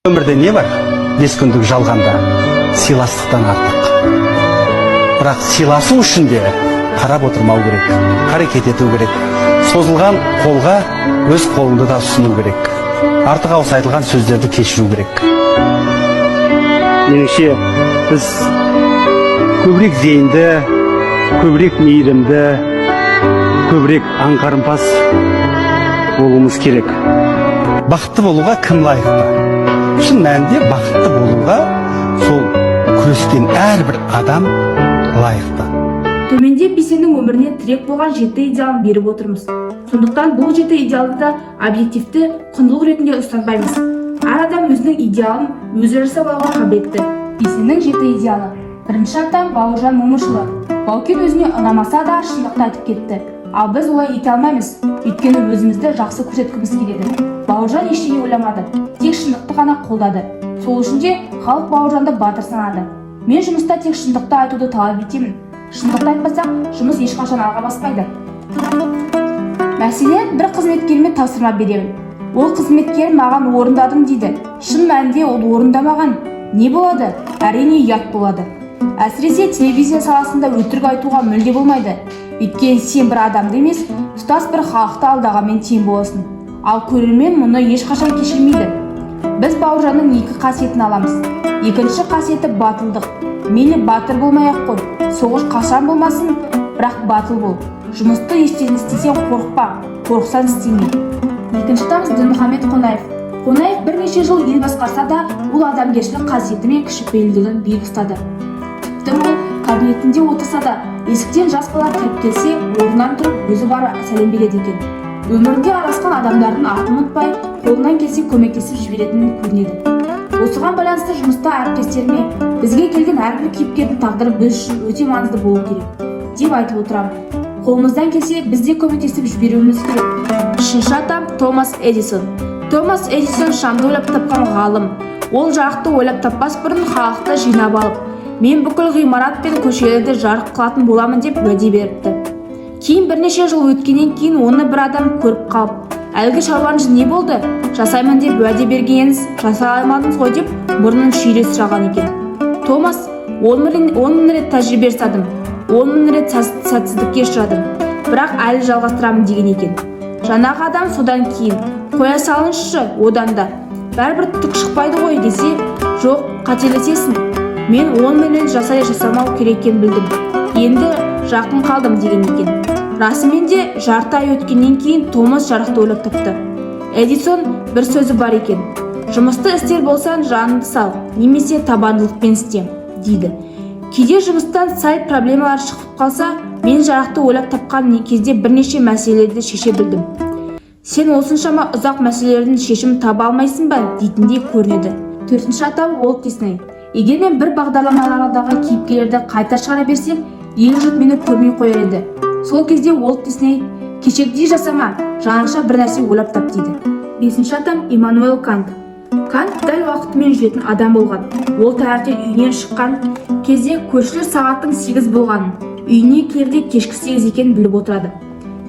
Өмірде не бар? 5 күндік жалғанда сыйластықтан артық. Бірақ сыйласу үшін де қарап отырмау керек, қарекет ету керек. Созылған қолға өз қолыңды да ұсыну керек. Артық ауыз айтылған сөздерді кешіру керек. Меніңше біз көбірек зейінді, көбірек мейірімді, көбірек аңғарымпаз болуымыз керек. Бақытты болуға кім лайықты? Шын мәнінде бақытты болуға сол күрескен әрбір адам лайықты. Төменде Бейсеннің өміріне тірек болған 7 идеалын беріп отырмыз. Сондықтан бұл 7 идеалды да объективті құндылық ретінде ұстанбаймыз. Әр адам өзінің идеалын өзі жасап алуға қабілетті. Бейсеннің 7 идеалы. Бірінші адам Бауыржан Момышұлы. Баукен өзіне ұнамаса да шындықты айтып кетті. Ал біз олай ете алмаймыз. Өйткені өзімізді жақсы көрсеткіміз келеді. Бауыржан ештеңе ойламады, тек шындықты ғана қолдады. Сол үшін де халық Бауыржанды батыр санады. Мен жұмыста тек шындықты айтуды талап етемін. Шындықты айтпасақ, жұмыс ешқашан алға баспайды. Мәселен, бір қызметкеріме тапсырма беремін. Ол қызметкер маған орындадым дейді. Шын мәнінде ол орындамаған. Не болады? Әрине ұят болады. Әсіресе телевизия саласында өтірік айтуға мүлде болмайды. Өйткені сен бір адамды емес, тұтас бір халықты алдағанмен тең боласың. Ал көрермен мұны ешқашан кешірмейді. Біз Бауыржанның 2 қасиетін аламыз. Екінші қасиеті батылдық. Мейлі батыр болмай-ақ қой, соғыс қашан болмасын, бірақ батыл бол. Жұмысты істесең қорықпа, қорықсаң істеме. Екінші тамыз Дінмұхамед Қонаев. Қонаев бірнеше жыл ел басқарса да, ол адамгершілік қасиеті мен кішіпейілдігін биік ұстады. Тіпті ол кабинетінде отырса да, есіктен жас бала кіріп келсе, орнынан тұрып өзі барып сәлем береді екен. Өмірінде араласқан адамдардың атын ұмытпай, қолынан келсе көмектесіп жіберетінін көрінеді. Осыған байланысты жұмыста әріптестеріме бізге келген әрбір кейіпкердің тағдыры біз үшін өте маңызды болу керек деп айтып отырамын. Қолымыздан келсе, біз де көмектесіп жіберуіміз керек. Үшінші адам Томас Эдисон. Томас Эдисон шамды ойлап тапқан ғалым. Ол жарықты ойлап таппас бұрын халықты жинап алып, мен бүкіл ғимарат пен көшелерді жарық қылатын боламын деп уәде беріпті. Кейін бірнеше жыл өткеннен кейін оны бір адам көріп қалып, әлгі шаруаңыз не болды? Жасаймын деп уәде бергеніңіз жасай алмадыңыз ғой деп мұрнын шүйіре сұраған екен. Томас 10 рет тәжірибе жасадым, 10 рет сәтсіздікке ұшырадым, бірақ әлі жалғастырамын деген екен. Жаңағы адам содан кейін қоя салыңызшы одан да, бәрібір түк шықпайды ғой десе, жоқ, қателесесің. Мен 10 рет жасамау керек екенін білдім. Енді жақын қалдым деген екен. Расымен де жарты ай өткеннен кейін Томас жарықты ойлап тапты. Эдисон бір сөзі бар екен. Жұмысты істер болсаң жаныңды сал, немесе табандылықпен істе, дейді. Кейде жұмыстан сай проблемалар шығып қалса, мен жарықты ойлап тапқан кезде бірнеше мәселелерді шеше білдім. Сен осыншама ұзақ мәселелердің шешімін таба алмайсың ба, дейтіндей көрінеді. Төртінші атау Уолт Дисней. Егер мен бір бағдарламалардағы кейіпкерлерді қайта шығара берсем, ел жұрт мені көрмей қояр еді. Сол кезде Уолт Дисней кешегідей жасама, жаңаша бір нәрсе ойлап тап дейді. Бесінші адам Иммануэл Кант. Кант дәл уақытымен жүретін адам болған. Ол таңертең үйінен шыққан кезде көршілер сағаттың 8 болғанын, үйіне келерде кешкі 8 екенін біліп отырады.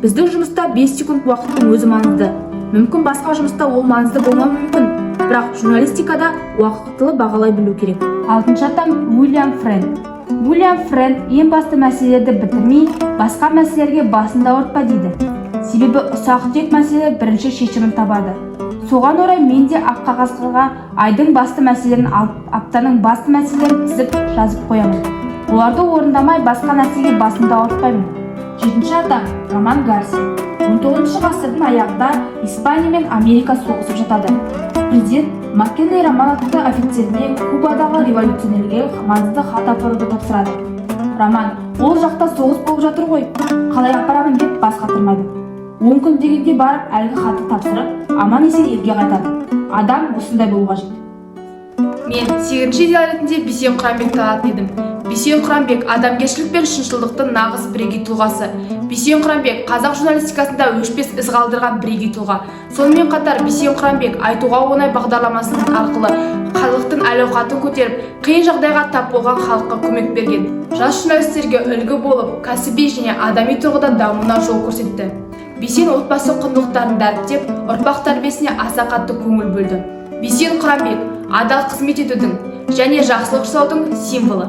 Біздің жұмыста 5 секунд уақыттың өзі маңызды. Мүмкін басқа жұмыста ол маңызды болмауы мүмкін, бірақ журналистикада уақытылы бағалай білу керек. Алтыншы адам Уильям Френд. Уильям Френд ең басты мәселелерді бітірмей, басқа мәселелерге басын ауыртпа дейді. Себебі ұсақ-түйек мәселелер бірінші шешімін табады. Соған орай мен де ақ қағазға айдың басты мәселелерін алып, аптаның басты мәселелерін тізіп жазып қоямын. Оларды орындамай басқа нәрсеге басымды ауыртпаймын. Жетінші адам Роман Гарси. 19 ғасырдың аяғында Испания мен Америка соғысып жатады. Президент Маккенли Роман атты офицеріне Кубадағы революционерге маңызды хат апаруды тапсырады. Роман, ол жақта соғыс болып жатыр ғой, қалай апарамын деп бас қатырмайды. 10 күн дегенде барып әлгі хатты тапсырып, аман есен елге қайтады. Адам осындай болуға қажет. Мен 8-ші идеал ретінде Бейсен Құранбекті алатын едім. Бейсен Құранбек адамгершілік пен шыншылдықтың нағыз бірегей тұлғасы. Бейсен Құранбек қазақ журналистикасында өшпес із қалдырған бірегей тұлға. Сонымен қатар Бейсен Құранбек айтуға оңай бағдарламасының арқылы халықтың әл-ауқатын көтеріп, қиын жағдайға тап болған халыққа көмек берген. Жас журналистерге үлгі болып, кәсіби және адами тұрғыдан дамуына жол көрсетті. Бейсен отбасы құндылықтарын дәріптеп, ұрпақ тәрбиесіне аса қатты көңіл бөлді. Бейсен Құранбек адал қызмет етудің және жақсылық жасаудың символы.